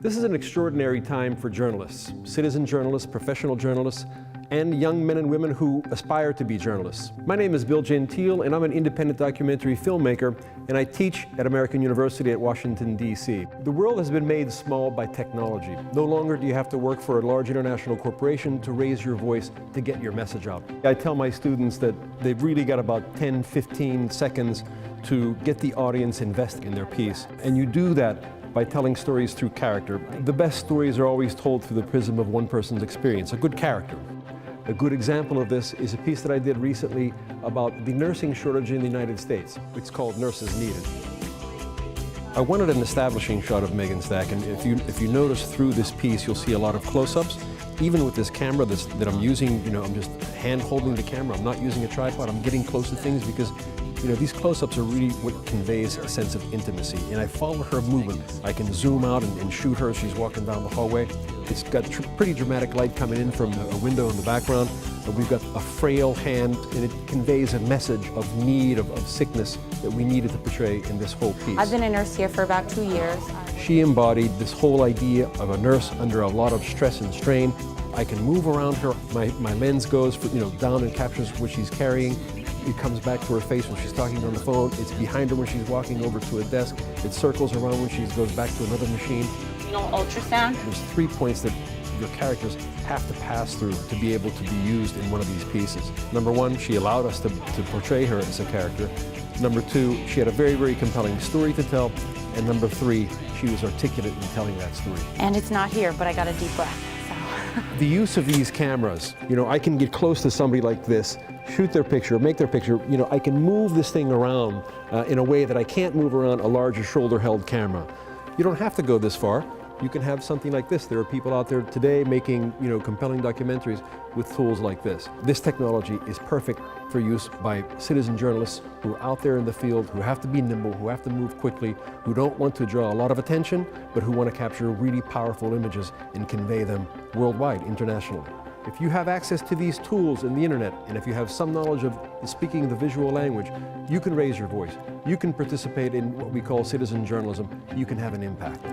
This is an extraordinary time for journalists, citizen journalists, professional journalists, and young men and women who aspire to be journalists. My name is Bill Джентил, and I'm an independent documentary filmmaker, and I teach at American University at Washington, D.C. The world has been made small by technology. No longer do you have to work for a large international corporation to raise your voice to get your message out. I tell my students that they've really got about 10, 15 seconds to get the audience invested in their piece. And you do that by telling stories through character. The best stories are always told through the prism of one person's experience, a good character. A good example of this is a piece that I did recently about the nursing shortage in the United States. It's called Nurses Needed. I wanted an establishing shot of Megan Stack, and if you notice through this piece, you'll see a lot of close-ups. Even with this camera that I'm using, I'm just hand-holding the camera. I'm not using a tripod. I'm getting close to things because these close-ups are really what conveys a sense of intimacy. And I follow her movement. I can zoom out and shoot her as she's walking down the hallway. It's got pretty dramatic light coming in from a window in the background. But we've got a frail hand, and it conveys a message of need, of sickness that we needed to portray in this whole piece. I've been a nurse here for about 2 years. She embodied this whole idea of a nurse under a lot of stress and strain. I can move around her. My lens goes down and captures what she's carrying. It comes back to her face when she's talking on the phone. It's behind her when she's walking over to a desk. It circles around when she goes back to another machine. Ultrasound. There's 3 points that your characters have to pass through to be able to be used in one of these pieces. Number 1, she allowed us to portray her as a character. Number 2, she had a very, very compelling story to tell. And number 3, she was articulate in telling that story. And it's not here, but I got a deep breath. The use of these cameras, I can get close to somebody like this, shoot their picture, make their picture, I can move this thing around in a way that I can't move around a larger shoulder-held camera. You don't have to go this far. You can have something like this. There are people out there today making, compelling documentaries with tools like this. This technology is perfect for use by citizen journalists who are out there in the field, who have to be nimble, who have to move quickly, who don't want to draw a lot of attention, but who want to capture really powerful images and convey them worldwide, internationally. If you have access to these tools in the internet, and if you have some knowledge of speaking the visual language, you can raise your voice. You can participate in what we call citizen journalism. You can have an impact.